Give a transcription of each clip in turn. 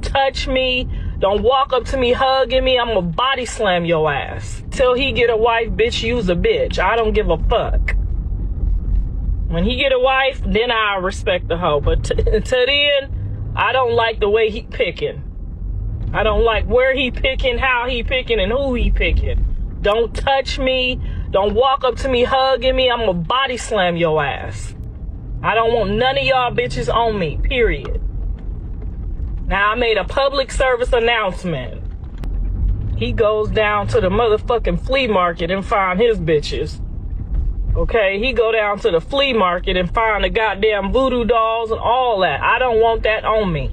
touch me. Don't walk up to me hugging me. I'm gonna body slam your ass. Till he get a wife, bitch, you's a bitch. I don't give a fuck. When he get a wife, then I respect the hoe. But till then, I don't like the way he picking. I don't like where he picking, how he picking, and who he picking. Don't touch me. Don't walk up to me hugging me. I'm gonna body slam your ass. I don't want none of y'all bitches on me, period. Now, I made a public service announcement. He goes down to the motherfucking flea market and find his bitches. Okay, he go down to the flea market and find the goddamn voodoo dolls and all that. I don't want that on me.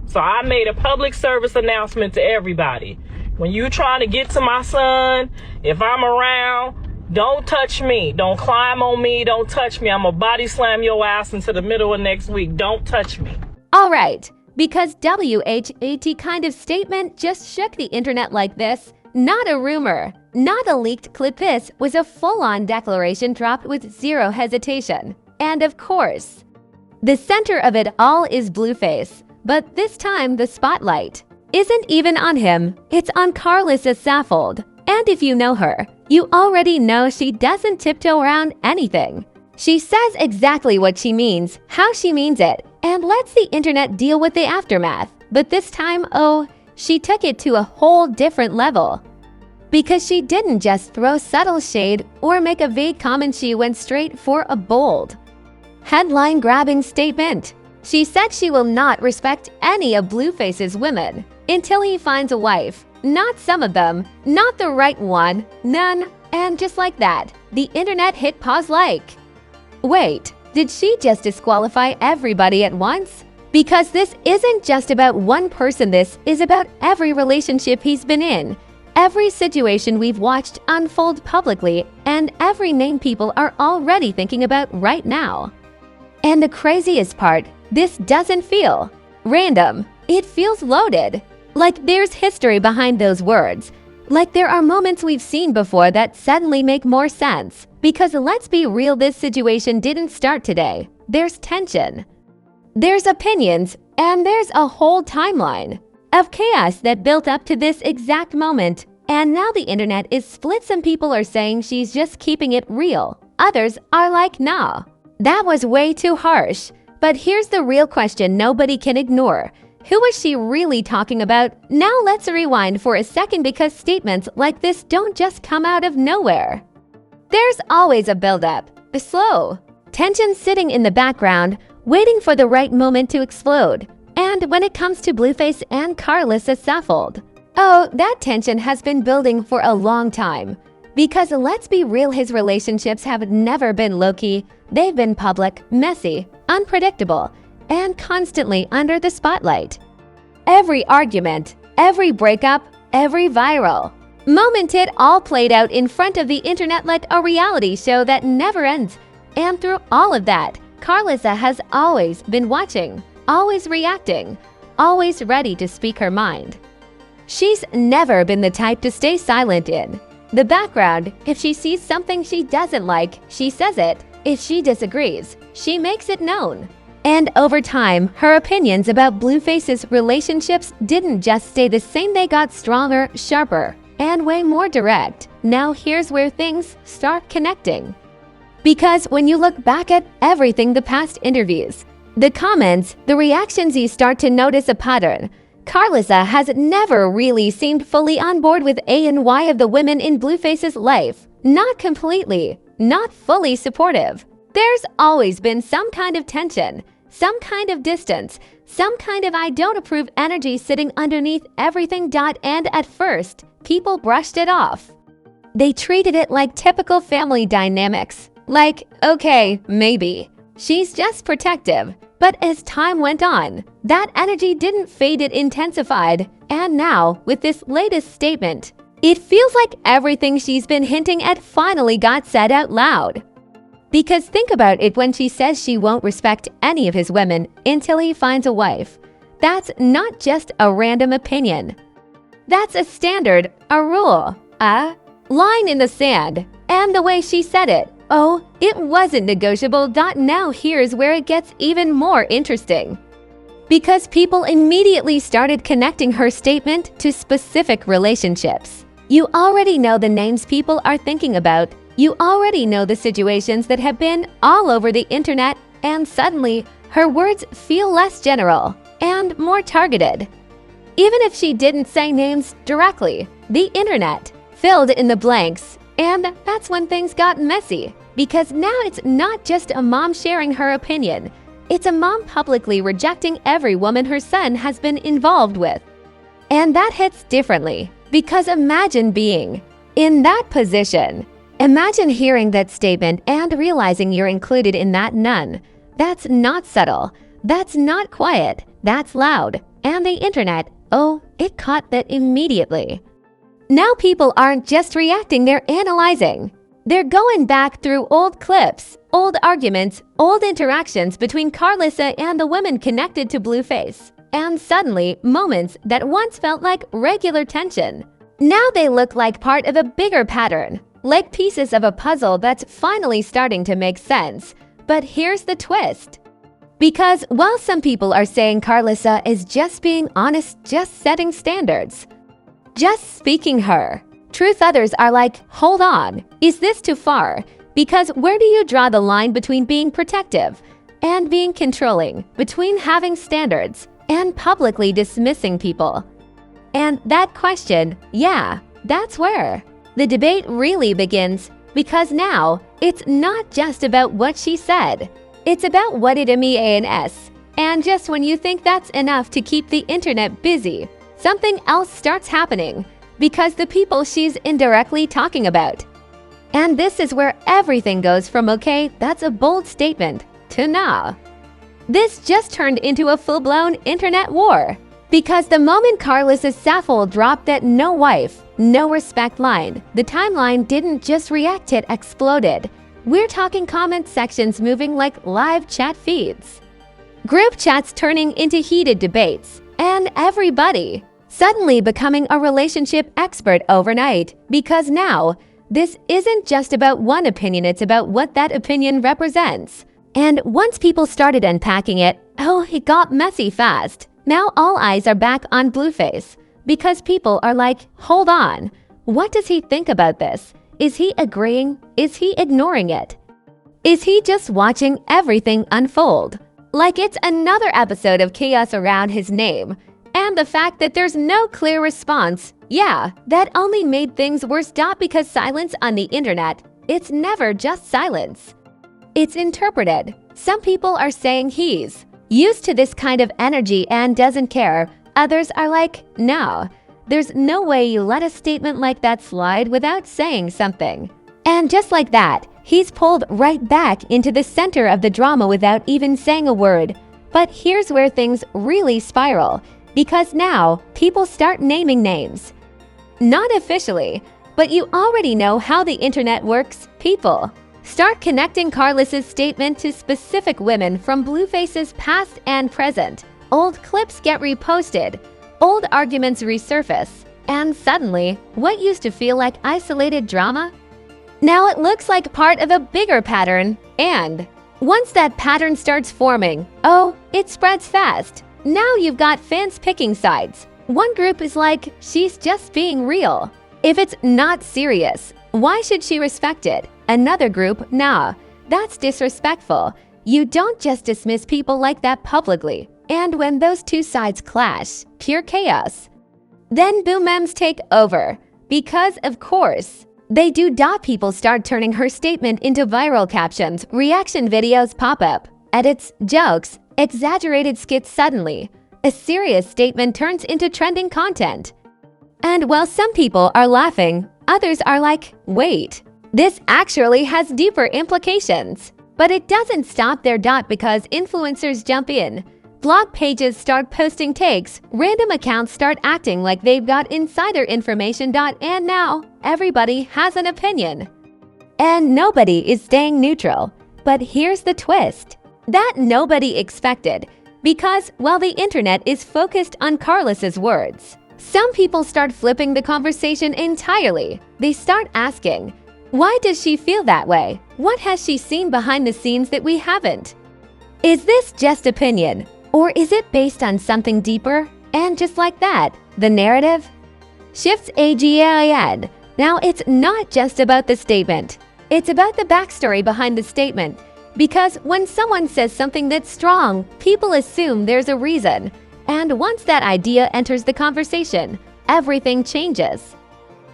So I made a public service announcement to everybody. When you trying to get to my son, if I'm around, don't touch me. Don't climb on me. Don't touch me. I'm gonna body slam your ass into the middle of next week. Don't touch me. All right, because WHAT kind of statement just shook the internet like this. Not a rumor, not a leaked clip. This was a full-on declaration dropped with zero hesitation. And of course, the center of it all is Blueface. But this time, the spotlight isn't even on him. It's on Karlissa Saffold. And if you know her, you already know she doesn't tiptoe around anything. She says exactly what she means, how she means it, and lets the internet deal with the aftermath. But this time, oh, she took it to a whole different level. Because she didn't just throw subtle shade or make a vague comment, she went straight for a bold, headline-grabbing statement. She said she will not respect any of Blueface's women until he finds a wife. Not some of them, not the right one, none. And just like that, the internet hit pause like, wait, did she just disqualify everybody at once? Because this isn't just about one person, this is about every relationship he's been in, every situation we've watched unfold publicly, and every name people are already thinking about right now. And the craziest part, this doesn't feel random. It feels loaded. Like there's history behind those words. Like there are moments we've seen before that suddenly make more sense. Because let's be real, this situation didn't start today. There's tension. There's opinions, and there's a whole timeline of chaos that built up to this exact moment. And now the internet is split. Some people are saying she's just keeping it real. Others are like, nah, that was way too harsh. But here's the real question nobody can ignore. Who was she really talking about? Now let's rewind for a second, because statements like this don't just come out of nowhere. There's always a buildup, a slow tension sitting in the background, waiting for the right moment to explode. And when it comes to Blueface and Karlissa Saffold, oh, that tension has been building for a long time. Because let's be real, his relationships have never been low-key. They've been public, messy, unpredictable, and constantly under the spotlight. Every argument, every breakup, every viral moment, it all played out in front of the internet like a reality show that never ends. And through all of that, Karlissa has always been watching, always reacting, always ready to speak her mind. She's never been the type to stay silent in the background. If she sees something she doesn't like, she says it. If she disagrees, she makes it known. And over time, her opinions about Blueface's relationships didn't just stay the same, they got stronger, sharper, and way more direct. Now here's where things start connecting. Because when you look back at everything, the past interviews, the comments, the reactions, you start to notice a pattern. Karlissa has never really seemed fully on board with ANY of the women in Blueface's life. Not completely, not fully supportive. There's always been some kind of tension, some kind of distance, some kind of I don't approve energy sitting underneath everything. And at first, people brushed it off. They treated it like typical family dynamics. Like, okay, maybe she's just protective. But as time went on, that energy didn't fade, it intensified. And now, with this latest statement, it feels like everything she's been hinting at finally got said out loud. Because think about it, when she says she won't respect any of his women until he finds a wife, that's not just a random opinion. That's a standard, a rule, a line in the sand. And the way she said it, oh, it wasn't negotiable. Now here's where it gets even more interesting. because people immediately started connecting her statement to specific relationships. You already know the names people are thinking about. You already know the situations that have been all over the internet, and suddenly her words feel less general and more targeted. Even if she didn't say names directly, the internet filled in the blanks, and that's when things got messy. Because now it's not just a mom sharing her opinion, it's a mom publicly rejecting every woman her son has been involved with. And that hits differently, because imagine being in that position. Imagine hearing that statement and realizing you're included in that none. That's not subtle, that's not quiet, that's loud. And the internet, oh, it caught that immediately. Now people aren't just reacting, they're analyzing. They're going back through old clips, old arguments, old interactions between Karlissa and the women connected to Blueface. And suddenly, moments that once felt like regular tension. Now they look like part of a bigger pattern, like pieces of a puzzle that's finally starting to make sense. But here's the twist. Because while some people are saying Karlissa is just being honest, just setting standards, just speaking her truth, others are like, hold on, is this too far? Because where do you draw the line between being protective and being controlling, between having standards and publicly dismissing people? And that question, yeah, that's where the debate really begins, because now it's not just about what she said, it's about what it means. And just when you think that's enough to keep the internet busy, something else starts happening, because the people she's indirectly talking about. And this is where everything goes from okay, that's a bold statement, to nah. This just turned into a full-blown internet war. Because the moment Karlissa Saffold dropped that no wife, no respect line, the timeline didn't just react, it exploded. We're talking comment sections moving like live chat feeds, group chats turning into heated debates, and everybody suddenly becoming a relationship expert overnight. Because now, this isn't just about one opinion, it's about what that opinion represents. And once people started unpacking it, oh, it got messy fast. Now all eyes are back on Blueface, because people are like, hold on, what does he think about this? Is he agreeing? Is he ignoring it? Is he just watching everything unfold? Like it's another episode of chaos around his name. And the fact that there's no clear response, yeah, that only made things worse. Not because silence on the internet, it's never just silence. It's interpreted. Some people are saying he's used to this kind of energy and doesn't care. Others are like, no, there's no way you let a statement like that slide without saying something. And just like that, he's pulled right back into the center of the drama without even saying a word. But here's where things really spiral. Because now, people start naming names. Not officially, but you already know how the internet works. People start connecting Karlissa's statement to specific women from Blueface's past and present. Old clips get reposted, old arguments resurface, and suddenly, what used to feel like isolated drama? Now it looks like part of a bigger pattern, and once that pattern starts forming, oh, it spreads fast. Now you've got fans picking sides. One group is like, she's just being real. If it's not serious, why should she respect it? Another group, nah, that's disrespectful. You don't just dismiss people like that publicly. And when those two sides clash, pure chaos. Then boom memes take over. Because, of course, they do. People start turning her statement into viral captions, reaction videos pop up, edits, jokes, exaggerated skits. Suddenly, a serious statement turns into trending content. And while some people are laughing, others are like, wait, this actually has deeper implications. But it doesn't stop there. Because influencers jump in, blog pages start posting takes, random accounts start acting like they've got insider information. And now everybody has an opinion. And nobody is staying neutral. But here's the twist that nobody expected. Because while the internet is focused on Karlissa's words, some people start flipping the conversation entirely. They start asking, why does she feel that way? What has she seen behind the scenes that we haven't? Is this just opinion? Or is it based on something deeper? And just like that, the narrative shifts again. Now it's not just about the statement. It's about the backstory behind the statement. Because when someone says something that's strong, people assume there's a reason. And once that idea enters the conversation, everything changes.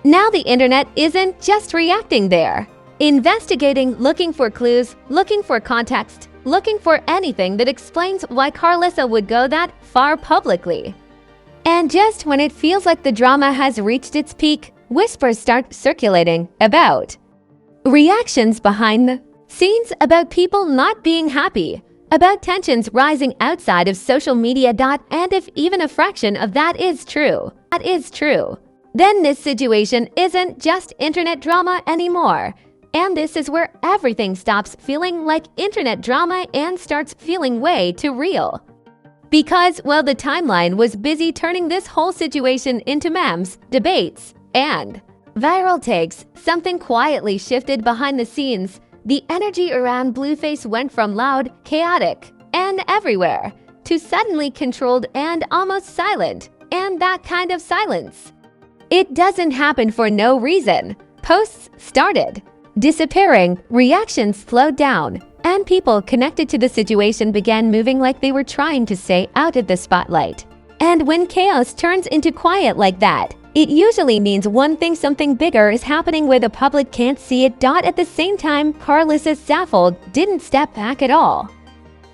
Now the internet isn't just reacting there. Investigating, looking for clues, looking for context, looking for anything that explains why Karlissa would go that far publicly. And just when it feels like the drama has reached its peak, whispers start circulating about reactions behind the scenes, about people not being happy, about tensions rising outside of social media. And if even a fraction of that is true, then this situation isn't just internet drama anymore. And this is where everything stops feeling like internet drama and starts feeling way too real. Because while the timeline was busy turning this whole situation into memes, debates, and viral takes, something quietly shifted behind the scenes. The energy around Blueface went from loud, chaotic, and everywhere to suddenly controlled and almost silent. And that kind of silence, it doesn't happen for no reason. Posts started disappearing, reactions slowed down, and people connected to the situation began moving like they were trying to stay out of the spotlight. And when chaos turns into quiet like that, it usually means one thing: something bigger is happening where the public can't see it. At the same time, Karlissa Saffold didn't step back at all.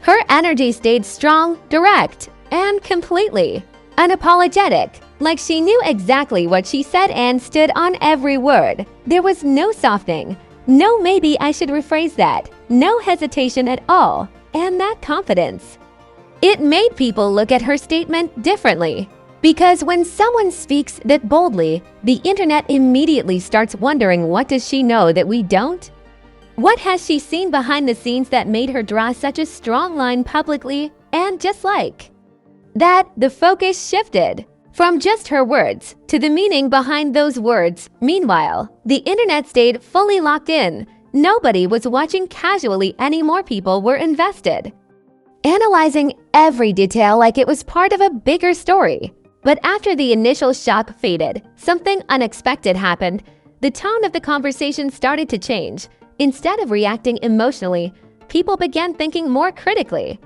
Her energy stayed strong, direct, and completely unapologetic. Like she knew exactly what she said and stood on every word. There was no softening. No, maybe I should rephrase that. No hesitation at all. And that confidence, it made people look at her statement differently. Because when someone speaks that boldly, the internet immediately starts wondering, what does she know that we don't? What has she seen behind the scenes that made her draw such a strong line publicly? And just like that, the focus shifted from just her words to the meaning behind those words. Meanwhile, the internet stayed fully locked in. Nobody was watching casually anymore. People were invested, analyzing every detail like it was part of a bigger story. But after the initial shock faded, something unexpected happened. The tone of the conversation started to change. Instead of reacting emotionally, people began thinking more critically.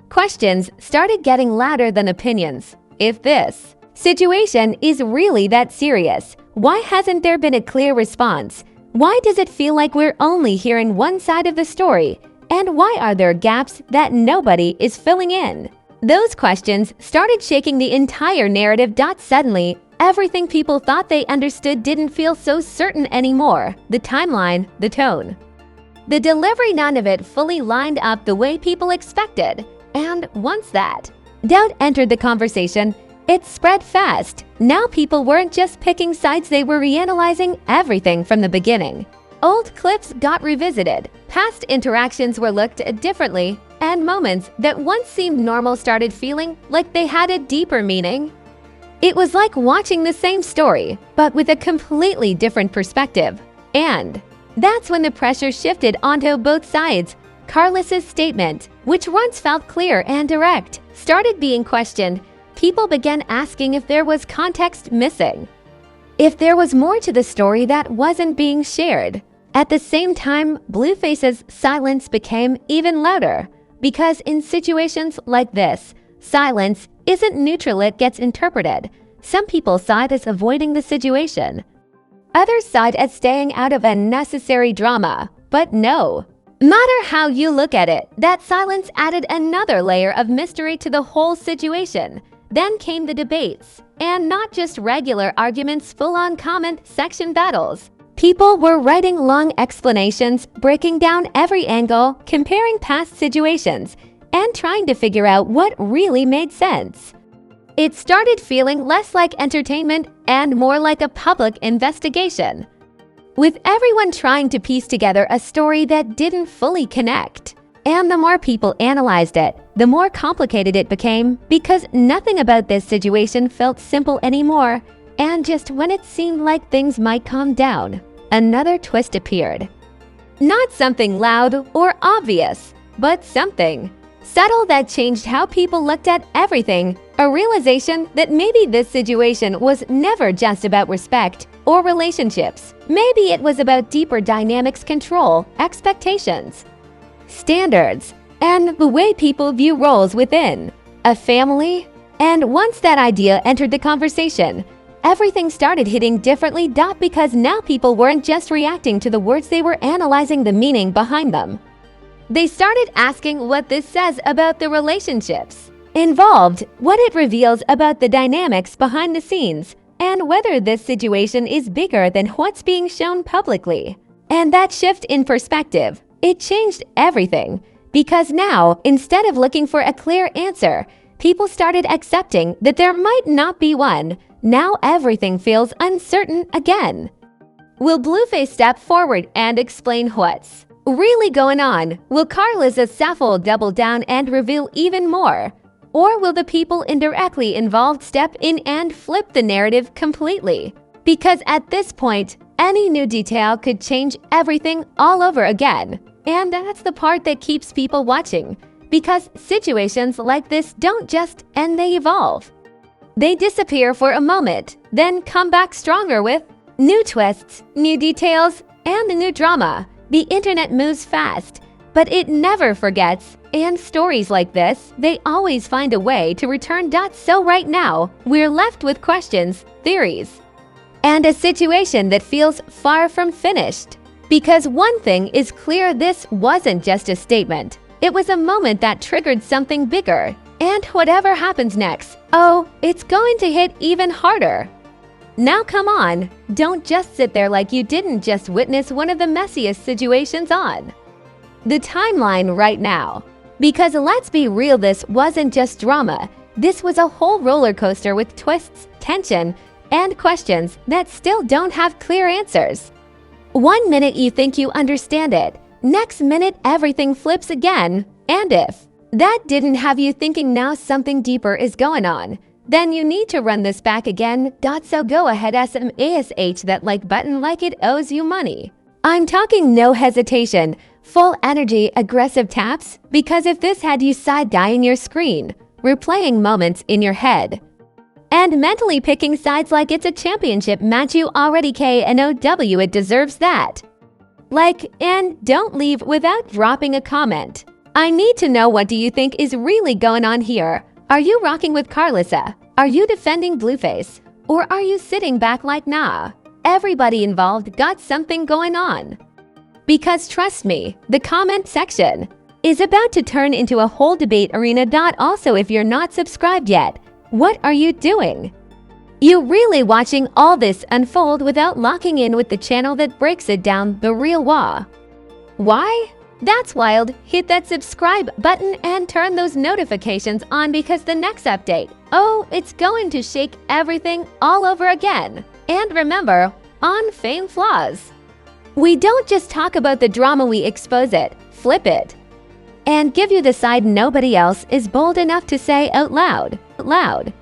Questions started getting louder than opinions. If this situation is really that serious, why hasn't there been a clear response? Why does it feel like we're only hearing one side of the story? And why are there gaps that nobody is filling in? Those questions started shaking the entire narrative. Suddenly, everything people thought they understood didn't feel so certain anymore. The timeline, the tone, the delivery, none of it fully lined up the way people expected. And once that doubt entered the conversation, it spread fast. Now people weren't just picking sides, they were reanalyzing everything from the beginning. Old clips got revisited, past interactions were looked at differently, and moments that once seemed normal started feeling like they had a deeper meaning. It was like watching the same story, but with a completely different perspective. And that's when the pressure shifted onto both sides. Karlissa's statement, which once felt clear and direct, started being questioned. People began asking if there was context missing, if there was more to the story that wasn't being shared. At the same time, Blueface's silence became even louder, because in situations like this, silence isn't neutral, it gets interpreted. Some people saw it as avoiding the situation. Others saw it as staying out of unnecessary drama. But no matter how you look at it, that silence added another layer of mystery to the whole situation. Then came the debates, and not just regular arguments, full-on comment section battles. People were writing long explanations, breaking down every angle, comparing past situations, and trying to figure out what really made sense. It started feeling less like entertainment and more like a public investigation, with everyone trying to piece together a story that didn't fully connect. And the more people analyzed it, the more complicated it became, because nothing about this situation felt simple anymore. And just when it seemed like things might calm down, another twist appeared. Not something loud or obvious, but something Subtle that changed how people looked at everything. A realization that maybe this situation was never just about respect or relationships. Maybe it was about deeper dynamics, control, expectations, standards, and the way people view roles within a family. And once that idea entered the conversation, everything started hitting differently. Because now people weren't just reacting to the words, they were analyzing the meaning behind them. They started asking what this says about the relationships involved, what it reveals about the dynamics behind the scenes, and whether this situation is bigger than what's being shown publicly. And that shift in perspective, it changed everything. Because now, instead of looking for a clear answer, people started accepting that there might not be one. Now everything feels uncertain again. Will Blueface step forward and explain what's really going on? Will Karlissa Saffold double down and reveal even more? Or will the people indirectly involved step in and flip the narrative completely? Because at this point, any new detail could change everything all over again. And that's the part that keeps people watching. Because situations like this don't just end, they evolve. They disappear for a moment, then come back stronger with new twists, new details, and new drama. The internet moves fast, but it never forgets. And stories like this, they always find a way to return. So right now, we're left with questions, theories, and a situation that feels far from finished. Because one thing is clear, this wasn't just a statement. It was a moment that triggered something bigger. And whatever happens next, oh, it's going to hit even harder. Now come on, don't just sit there like you didn't just witness one of the messiest situations on the timeline right now. Because let's be real, this wasn't just drama. This was a whole roller coaster with twists, tension, and questions that still don't have clear answers. One minute you think you understand it, next minute everything flips again. And if that didn't have you thinking now something deeper is going on, then you need to run this back again. So go ahead, smash that like button like it owes you money. I'm talking no hesitation, full energy, aggressive taps, because if this had you side-eyeing your screen, replaying moments in your head, and mentally picking sides like it's a championship match you already KNOW, it deserves that. Like, and don't leave without dropping a comment. I need to know, what do you think is really going on here? Are you rocking with Karlissa? Are you defending Blueface? Or are you sitting back like, nah, everybody involved got something going on? Because trust me, the comment section is about to turn into a whole debate arena. Also, if you're not subscribed yet, what are you doing? You really watching all this unfold without locking in with the channel that breaks it down the real raw. Why? That's wild. Hit that subscribe button and turn those notifications on, because the next update, oh, it's going to shake everything all over again. And remember, on Fame Flaws, we don't just talk about the drama, we expose it, flip it, and give you the side nobody else is bold enough to say out loud.